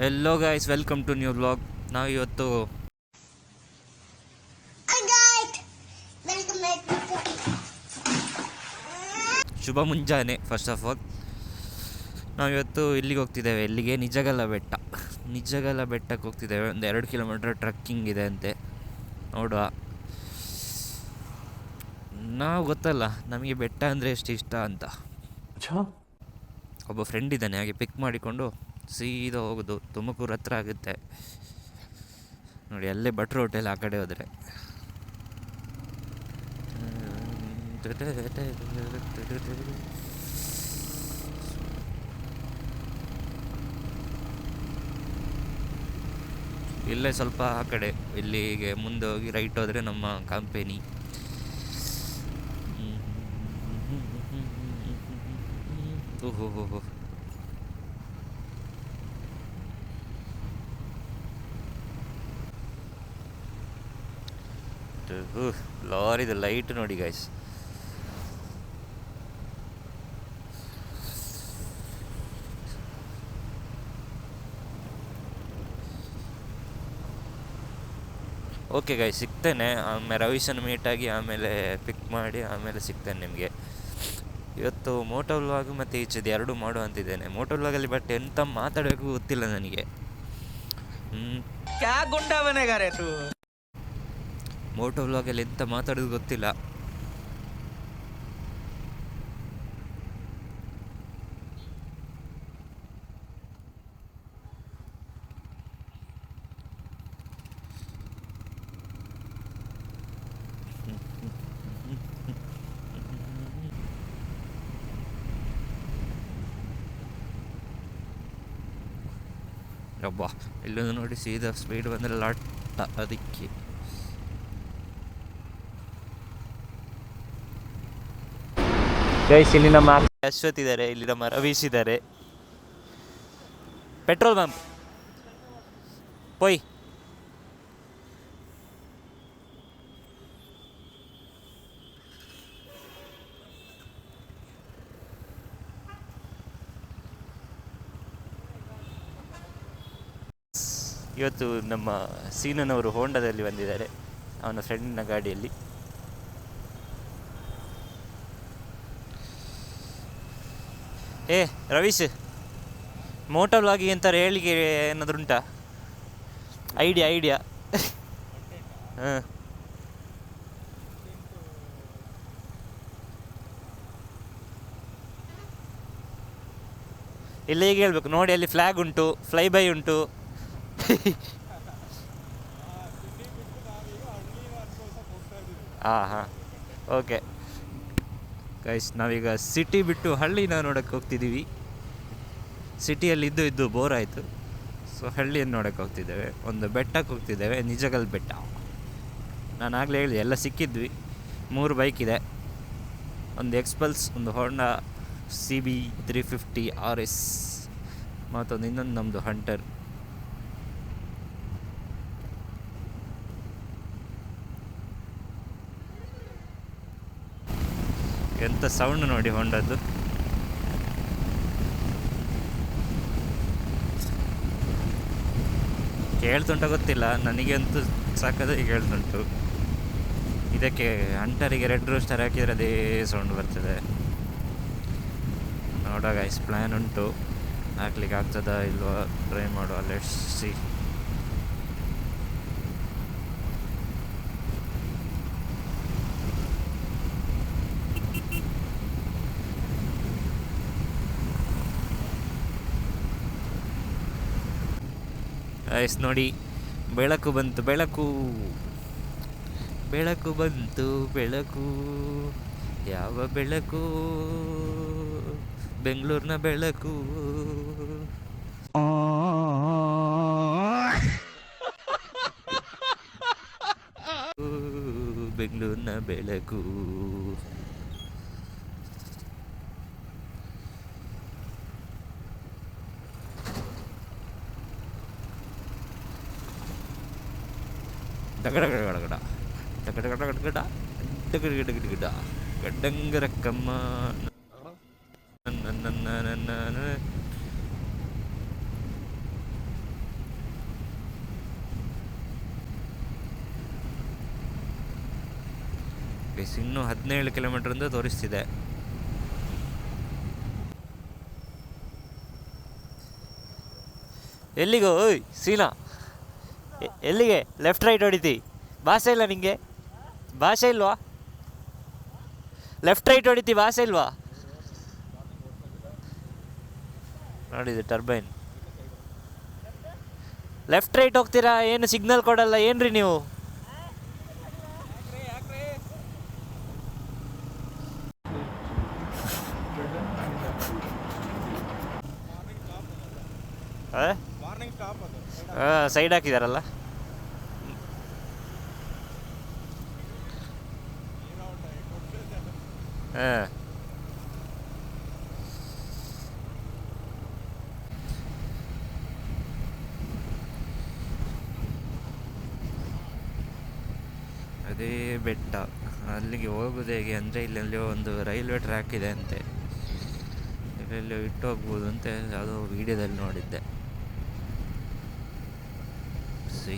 Hello guys, welcome to new vlog. ನಾವು ಇವತ್ತು ಶುಭ ಮುಂಜಾನೆ. ಫಸ್ಟ್ ಆಫ್ ಆಲ್ ನಾವಿವತ್ತು ಇಲ್ಲಿಗೆ ಹೋಗ್ತಿದ್ದೇವೆ. ಎಲ್ಲಿಗೆ? ನಿಜಗಲ್ಲ ಬೆಟ್ಟಕ್ಕೆ ಹೋಗ್ತಿದ್ದೇವೆ. ಒಂದು 2 ಕಿಲೋಮೀಟರ್ ಟ್ರಕ್ಕಿಂಗ್ ಇದೆ ಅಂತೆ. ನೋಡುವ. ನಾವು ಗೊತ್ತಲ್ಲ ನಮಗೆ ಬೆಟ್ಟ ಅಂದರೆ ಎಷ್ಟು ಇಷ್ಟ ಅಂತ. ಒಬ್ಬ ಫ್ರೆಂಡ್ ಇದ್ದಾನೆ, ಹಾಗೆ ಪಿಕ್ ಮಾಡಿಕೊಂಡು ಸೀದಾ ಹೋಗೋದು. ತುಮಕೂರು ಹತ್ರ ಆಗುತ್ತೆ ನೋಡಿ. ಅಲ್ಲೇ ಭಟ್ರು ಹೋಟೆಲ್ ಆ ಕಡೆ ಹೋದರೆ. ಇಲ್ಲೇ ಸ್ವಲ್ಪ ಆ ಕಡೆ, ಇಲ್ಲಿಗೆ ಮುಂದೆ ಹೋಗಿ ರೈಟ್ ಹೋದರೆ ನಮ್ಮ ಕಂಪೆನಿ. ಓಹೋ, ಲಾರಿದು ಲೈಟ್ ನೋಡಿ ಗೈಸ್. ಓಕೆ ಗೈಸ್, ಸಿಗ್ತೇನೆ ಆಮೇಲೆ. ರವೀಶನ್ ಮೀಟಾಗಿ ಆಮೇಲೆ ಪಿಕ್ ಮಾಡಿ ಆಮೇಲೆ ಸಿಗ್ತೇನೆ ನಿಮಗೆ. ಇವತ್ತು ಮೋಟೋ ವ್ಲಾಗ್ ಮತ್ತು ಈಚೆದು ಎರಡು ಮಾಡು ಅಂತಿದ್ದೇನೆ. ಮೋಟೋ ವ್ಲಾಗಲ್ಲಿ ಬಟ್ ಎಂತ ಮಾತಾಡಬೇಕು ಗೊತ್ತಿಲ್ಲ ನನಗೆ. ಮೋಟೋ ವ್ಲಾಗಲ್ಲಿ ಎಂತ ಮಾತಾಡೋದು ಗೊತ್ತಿಲ್ಲ. ಅಬ್ಬಾ, ಇಲ್ಲೊಂದು ನೋಡಿ, ಸೀದಾ ಸ್ಪೀಡ್ ಬಂದರೆ ಲಾಟ್. ಅದಕ್ಕೆ ಗೈಸ್, ಇಲ್ಲಿ ನಮ್ಮ ಅಶ್ವಥ್ ಇದ್ದಾರೆ, ಇಲ್ಲಿ ನಮ್ಮ ರವೀಶ್ ಇದ್ದಾರೆ. ಪೆಟ್ರೋಲ್ ಬಂಕ್ ಪೋಯ್. ಇವತ್ತು ನಮ್ಮ ಸೀನನವರು ಹೋಂಡಾದಲ್ಲಿ ಬಂದಿದ್ದಾರೆ, ಅವನ ಫ್ರೆಂಡ್ನ ಗಾಡಿಯಲ್ಲಿ. ರವೀಶ್, ಮೋಟೋ ವ್ಲಾಗಿಗೆ ಅಂತಾರೆ ಹೇಳಿಕೆ ಏನಾದರೂ ಉಂಟಾ? ಐಡಿಯಾ ಹಾಂ, ಇಲ್ಲ ಈಗ ಹೇಳ್ಬೇಕು ನೋಡಿ. ಅಲ್ಲಿ ಫ್ಲ್ಯಾಗ್ ಉಂಟು, ಫ್ಲೈ ಬೈ ಉಂಟು. ಹಾಂ, ಓಕೆ ಗೈಸ್, ನಾವೀಗ ಸಿಟಿ ಬಿಟ್ಟು ಹಳ್ಳಿನ ನೋಡೋಕ್ಕೆ ಹೋಗ್ತಿದ್ದೀವಿ. ಸಿಟಿಯಲ್ಲಿ ಇದ್ದು ಬೋರ್ ಆಯಿತು, ಸೊ ಹಳ್ಳಿಯನ್ನು ನೋಡೋಕ್ಕೆ ಹೋಗ್ತಿದ್ದೇವೆ. ಒಂದು ಬೆಟ್ಟಕ್ಕೆ ಹೋಗ್ತಿದ್ದೇವೆ, ನಿಜಗಲ್ ಬೆಟ್ಟ. ನಾನು ಆಗಲೇ ಹೇಳಿದೆ ಎಲ್ಲ ಸಿಕ್ಕಿದ್ವಿ. 3 ಬೈಕ್ ಇದೆ, ಒಂದು ಎಕ್ಸ್ಪಲ್ಸ್, ಒಂದು ಹೋಂಡಾ CB 350 RS, ಮತ್ತೊಂದು ಇನ್ನೊಂದು ನಮ್ಮದು ಹಂಟರ್. ಎಂಥ ಸೌಂಡ್ ನೋಡಿ ಹೊಂಡದ್ದು. ಕೇಳ್ತುಂಟ ಗೊತ್ತಿಲ್ಲ, ನನಗಂತೂ ಸಾಕಾಗಿ ಕೇಳ್ತುಂಟು. ಇದಕ್ಕೆ ಹಂಟರಿಗೆ ರೆಡ್ ರೋಸ್ಟರ್ ಹಾಕಿದರೆ ಅದೇ ಸೌಂಡ್ ಬರ್ತದೆ. ನೋಡೋ ಗೈಸ್, ಪ್ಲ್ಯಾನ್ ಉಂಟು, ಹಾಕ್ಲಿಕ್ಕೆ ಆಗ್ತದಾ ಇಲ್ವಾ ಟ್ರೈ ಮಾಡುವ. Let's see. ಗೈಸ್ ನೋಡಿ, ಬೆಳಕು ಬಂತು, ಬೆಳಕು ಬಂತು. ಯಾವ ಬೆಳಕು? ಬೆಂಗಳೂರಿನ ಬೆಳಕು. ಬೆಂಗಳೂರಿನ ಬೆಳಕು. ಗಡ್ಡಂಗರಕ್ಕಮ್ಮ. ಗೈಸ್ ಇನ್ನೂ 17 ಕಿಲೋಮೀಟ್ರ್ ಅಂತ ತೋರಿಸ್ತಿದೆ. ಎಲ್ಲಿಗೋ ಓಯ್ ಸೀನಾ, ಎಲ್ಲಿಗೆ ಲೆಫ್ಟ್ ರೈಟ್ ಹೊಡಿತಿ? ಭಾಷೆ ಇಲ್ಲ ನಿಂಗೆ? ಭಾಷೆ ಇಲ್ವಾ? ಲೆಫ್ಟ್ ರೈಟ್ ಹೊಡಿತಿ, ಭಾಷೆ ಇಲ್ವಾ? ನೋಡಿದೆ ಟರ್ಬೈನ್. ಲೆಫ್ಟ್ ರೈಟ್ ಹೋಗ್ತೀರಾ, ಏನು ಸಿಗ್ನಲ್ ಕೊಡಲ್ಲ, ಏನ್ರಿ ನೀವು? ಸೈಡ್ ಹಾಕಿದಾರಲ್ಲ. ಹಾಂ ಅದೇ ಬೆಟ್ಟ. ಅಲ್ಲಿಗೆ ಹೋಗೋದು ಹೇಗೆ ಅಂದರೆ ಇಲ್ಲೆಲ್ಲೋ ಒಂದು ರೈಲ್ವೆ ಟ್ರ್ಯಾಕ್ ಇದೆ ಅಂತೆ, ಇಲ್ಲೆಲ್ಲೋ ಇಟ್ಟು ಹೋಗ್ಬೋದು ಅಂತೆ, ಯಾವುದೋ ವೀಡಿಯೋದಲ್ಲಿ ನೋಡಿದ್ದೆ. ಸಿ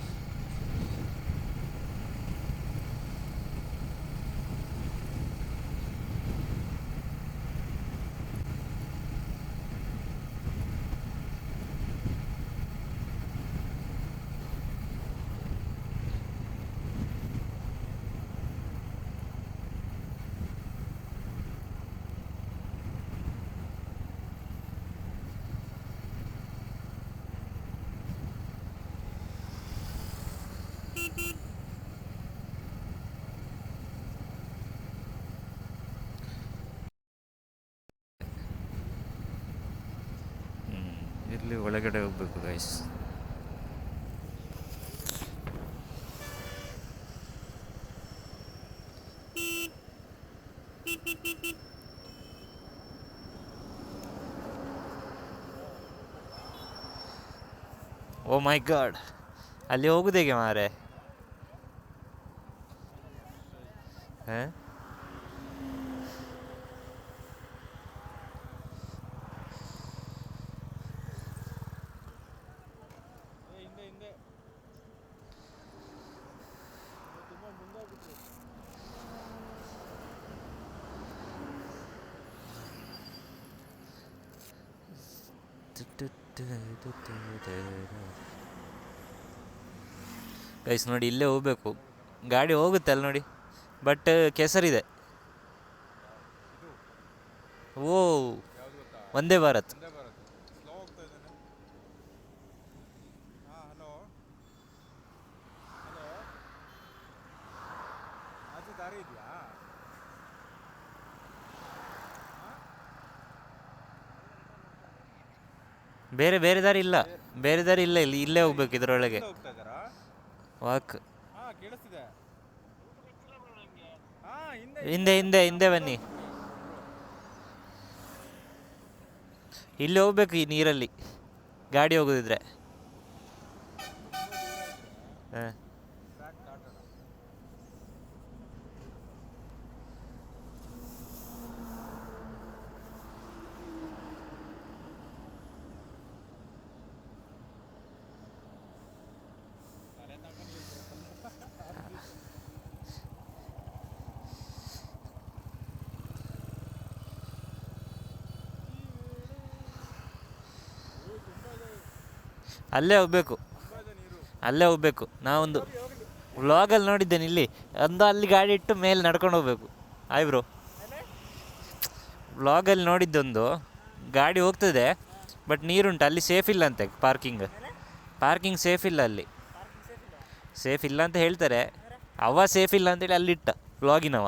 ಇಲ್ಲಿ ಒಳಗಡೆ ಹೋಗ್ಬೇಕು ಗೈಸ್. ಓ ಮೈ ಗಾಡ್, ಅಲ್ಲಿ ಹೋಗುದು ಹೇಗೆ ಮಾರೆ? ಹಾಂ ಗೈಸ್ ನೋಡಿ, ಇಲ್ಲೇ ಹೋಗ್ಬೇಕು. ಗಾಡಿ ಹೋಗುತ್ತೆ ಅಲ್ಲಿ ನೋಡಿ, ಬಟ್ ಕೆಸರಿದೆ. ಓ ವಂದೇ ಭಾರತ್. ಬೇರೆ ಬೇರೆ ದಾರಿ ಇಲ್ಲ, ಬೇರೆ ದಾರಿ ಇಲ್ಲ, ಇಲ್ಲಿ ಇಲ್ಲೇ ಹೋಗ್ಬೇಕು ಇದರೊಳಗೆ. ವಾಕ್ ಹಿಂದೆ ಹಿಂದೆ ಹಿಂದೆ ಬನ್ನಿ, ಇಲ್ಲಿ ಹೋಗ್ಬೇಕು ಈ ನೀರಲ್ಲಿ ಗಾಡಿ ಹೋಗೋದಿದ್ರೆ. ಹಾಂ ಅಲ್ಲೇ ಹೋಗ್ಬೇಕು, ಅಲ್ಲೇ ಹೋಗ್ಬೇಕು. ನಾವೊಂದು ವ್ಲಾಗಲ್ಲಿ ನೋಡಿದ್ದೇನೆ, ಇಲ್ಲಿ ಒಂದು ಅಲ್ಲಿ ಗಾಡಿ ಇಟ್ಟು ಮೇಲೆ ನಡ್ಕೊಂಡು ಹೋಗ್ಬೇಕು. ಆಯ್ ಬ್ರೋ, ವ್ಲಾಗಲ್ಲಿ ನೋಡಿದ್ದೊಂದು ಗಾಡಿ ಹೋಗ್ತದೆ, ಬಟ್ ನೀರುಂಟು ಅಲ್ಲಿ, ಸೇಫ್ ಇಲ್ಲ ಅಂತೆ ಪಾರ್ಕಿಂಗ್ ಸೇಫ್ ಇಲ್ಲ ಅಲ್ಲಿ, ಸೇಫ್ ಇಲ್ಲ ಅಂತ ಹೇಳ್ತಾರೆ. ಅವ ಸೇಫ್ ಇಲ್ಲ ಅಂತೇಳಿ ಅಲ್ಲಿಟ್ಟ ವ್ಲಾಗಿನವ.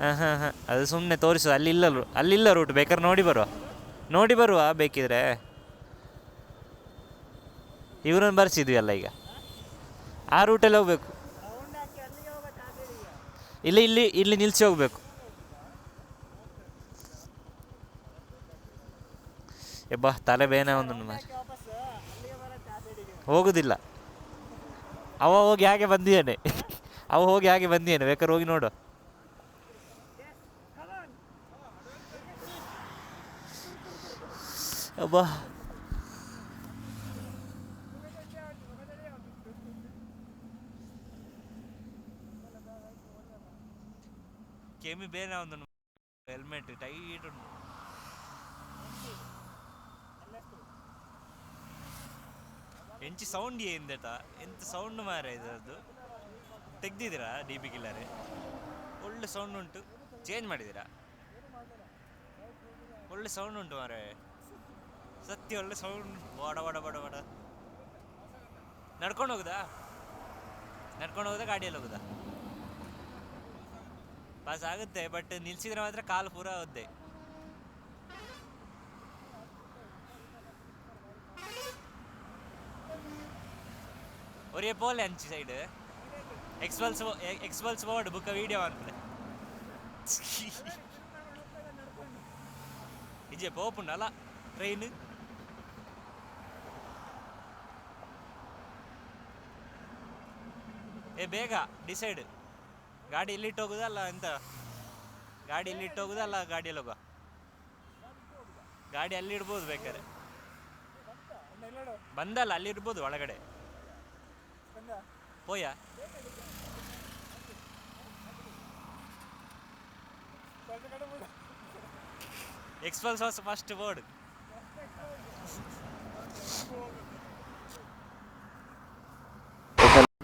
ಹಾಂ ಹಾಂ ಹಾಂ, ಅದು ಸುಮ್ಮನೆ ತೋರಿಸು, ಅಲ್ಲಿಲ್ಲ ರೂಟ್. ಬೇಕಾದ್ರೆ ನೋಡಿ ಬರುವ ಬೇಕಿದ್ರೆ. ಇವ್ರನ್ನ ಬರ್ಸಿದ್ವಿ ಅಲ್ಲ ಈಗ, ಆ ರೂಟಲ್ಲಿ ಹೋಗ್ಬೇಕು. ಇಲ್ಲಿ ನಿಲ್ಸಿ ಹೋಗ್ಬೇಕು. ಎಬ್ಬಾ ತಲೆ ಬೇನೆ ಒಂದು ಮಾರಿ, ಹೋಗುದಿಲ್ಲ. ಅವ ಹೋಗಿ ಹಾಗೆ ಬಂದಿದ್ದಾನೆ, ಬೇಕಾದ್ರೆ ಹೋಗಿ ನೋಡು. ಅಬ್ಬಾ ಕೆಮ್ಮಿ ಬೇರೆ ಒಂದು ಹೆಲ್ಮೆಟ್ ಟೈಟ್ ಉಂಟು. ಎಂಚಿ ಸೌಂಡ್ ఏందట ಎಂತ ಸೌಂಡ್ ಮಾರ ಇದರದ್ದು. ತೆಗ್ದಿದ್ದೀರಾ ಡಿ ಬಿ ಕಿಲ್ಲರೆ? ಒಳ್ಳೆ ಸೌಂಡ್ ಉಂಟು. ಚೇಂಜ್ ಮಾಡಿದ್ದೀರಾ? ಒಳ್ಳೆ ಸೌಂಡ್ ಉಂಟು ಮಾರೆ, ಸತ್ಯ ಒಳ್ಳೆ ಸೌಂಡ್. ಬಡ ಬಡ ಬಡ ಬಡ ನಡ್ಕೊಂಡು ಹೋಗುದಾ? ನಡ್ಕೊಂಡು ಹೋಗುದಾ ಗಾಡಿಯಲ್ಲಿ ಹೋಗುದಾ? ಪಾಸ್ ಆಗುತ್ತೆ, ಬಟ್ ನಿಲ್ಸಿದ್ರೆ ಮಾತ್ರ ಕಾಲು ಪೂರ ಒದ್ದೆ. ഒരേ പോലെ അഞ്ച് side Xpulse board book video ആണ് ഇജെ പോപ്പുണ്ടല്ല ട്രെയിന്. ಬೇಗ ಡಿಸೈಡ್. ಗಾಡಿ ಇಲ್ಲಿಟ್ಟು ಹೋಗುದಲ್ಲ ಎಂತ? ಗಾಡಿ ಇಲ್ಲಿಟ್ಟು ಹೋಗುದಲ್ಲ ಗಾಡಿಯಲ್ಲಿ ಹೋಗುವ? ಗಾಡಿ ಅಲ್ಲಿ ಇಡ್ಬೋದು ಬೇಕಾದ್ರೆ. ಬಂದಲ್ಲ, ಅಲ್ಲಿ ಇಡ್ಬೋದು ಒಳಗಡೆ. ಹೋಯಾ ಎಕ್ಸ್ಪಲ್ಸ್ ವಾಸ್ ಫಸ್ಟ್ ವರ್ಡ್.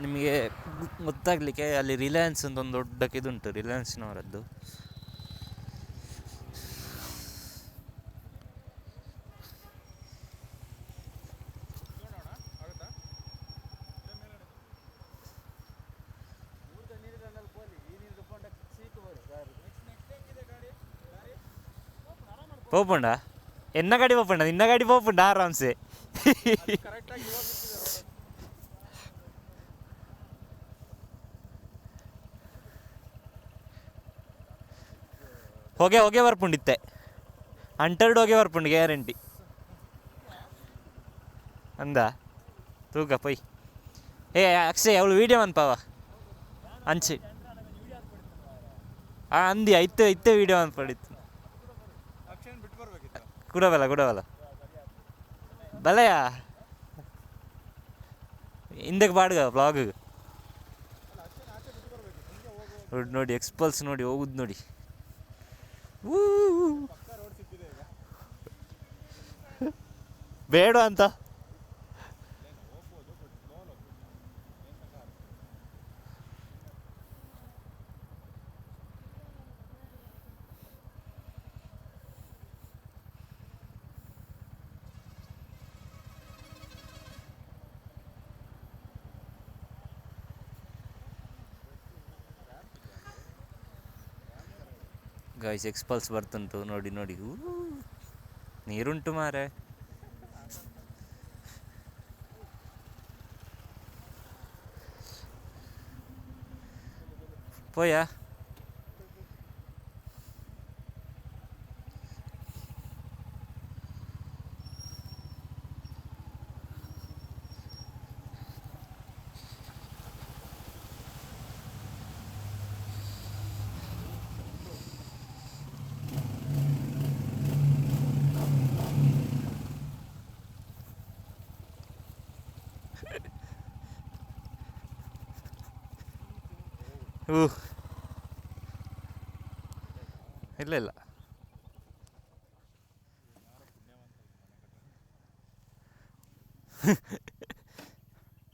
ನಿಮಗೆ ಗೊತ್ತಾಗ್ಲಿಕ್ಕೆ ಅಲ್ಲಿ ರಿಲಯನ್ಸ್ ಅಂತ ಒಂದು ದೊಡ್ಡ ಇದುಂಟು, ರಿಲಯನ್ಸ್ನವರದ್ದು. പോപ്പുണ്ട എന്ന ഗാഡി പോപ്പുണ്ട? നിന്ന ഗാഡി പോപ്പുണ്ട ആറാംസെ. ಹೊಗೆ ಬರ್ಪುಂಡಿತ್ತೆ, ಅಂಟರ್ಡ್ ಹೊಗೆ ಬರ್ಪುಂಡು ಗ್ಯಾರಂಟಿ ಅಂದ ತೂಕ ಪೊಯ್. ಅಕ್ಷಯ್ ಅವಳು ವೀಡಿಯೋ ಅನ್ಪಾವ ಅಂಚೆ ಅಂದಿ ಇತ್ತೆ ವೀಡಿಯೋ ಅನ್ಪಡಿತ್ತು. ಕೂಡವಲ್ಲ ಬಲೆಯಾ ಹಿಂದಕ್ಕೆ ಬಾಡ್ಗ ಬ್ಲಾಗ್ ನೋಡಿ. ಎಕ್ಸ್ಪಲ್ಸ್ ನೋಡಿ ಹೋಗುದು ನೋಡಿ. ಬೇಡ ಅಂತ ಗೈಸ್. ಎಕ್ಸ್ಪಲ್ಸ್ ಬರ್ತುಂಟು ನೋಡಿ. ನೀರುಂಟು ಮಾರೆ. ಪೋಯಾ ಇಲ್ಲ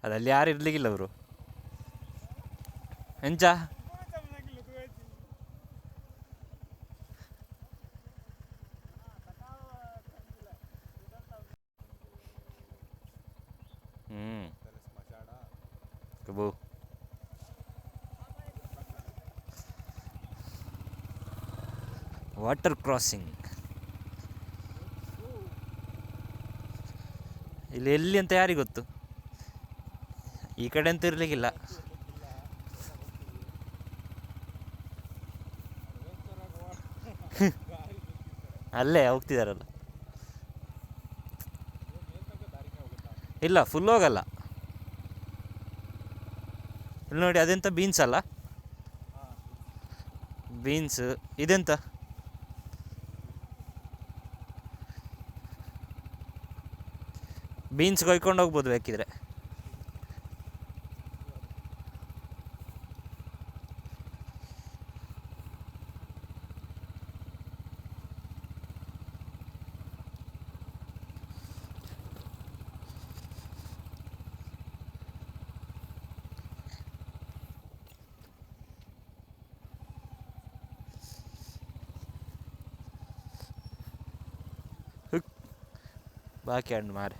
ಅದಲ್ಲಿ ಯಾರು ಇರ್ಲಿಕ್ಕಿಲ್ಲ ಅವರು. ಎಂಚ ಕಬೂ ವಾಟರ್ ಕ್ರಾಸಿಂಗ್ ಇಲ್ಲಿ ಎಲ್ಲಿ ಅಂತ ಯಾರಿಗೆ ಗೊತ್ತು? ಈ ಕಡೆ ಅಂತೂ ಇರ್ಲಿಕ್ಕಿಲ್ಲ. ಅಲ್ಲೇ ಹೋಗ್ತಿದಾರಲ್ಲ. ಇಲ್ಲ ಫುಲ್ ಹೋಗಲ್ಲ. ಇಲ್ಲಿ ನೋಡಿ, ಅದೆಂತ ಬೀನ್ಸ್ ಅಲ್ಲ? ಬೀನ್ಸ್ ಇದೆಂತ? ಬೀನ್ಸ್ ಕೊಯ್ಕೊಂಡು ಹೋಗ್ಬೋದು ಬೇಕಿದ್ರೆ. ಬಾಕಿ ಹಣ್ಣು ಮಾರೆ.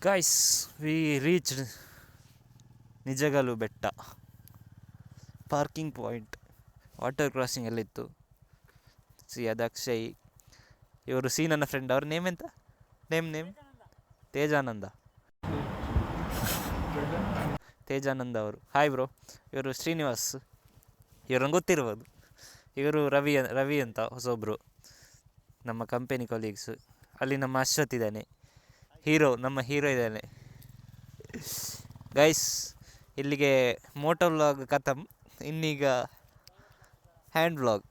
Guys, V reached Nijagallu Betta. Parking point, water crossing ಎಲ್ಲಿತ್ತು. ಅದು ಅಕ್ಷಯ್, ಇವರು ನನ್ನ ಫ್ರೆಂಡ್. ಅವ್ರ ನೇಮ್ ಎಂತ? ನೇಮ್ ತೇಜಾನಂದ. ತೇಜಾನಂದ ಅವರು. Hi bro. ಇವರು ಶ್ರೀನಿವಾಸ್, ಇವ್ರಂಗೆ ಗೊತ್ತಿರ್ಬೋದು. ಇವರು ರವಿ ಅಂತ ಹೊಸೊಬ್ಬರು, ನಮ್ಮ ಕಂಪೆನಿ ಕೊಲೀಗ್ಸು. ಅಲ್ಲಿ ನಮ್ಮ ಅಶ್ವಥ್ ಇದ್ದಾನೆ, ನಮ್ಮ ಹೀರೋ ಇದ್ದಾನೆ. ಗೈಸ್, ಇಲ್ಲಿಗೆ ಮೋಟೋ ವ್ಲಾಗ್ ಖತಮ್. ಇನ್ನೀಗ ಹ್ಯಾಂಡ್ ವ್ಲಾಗ್.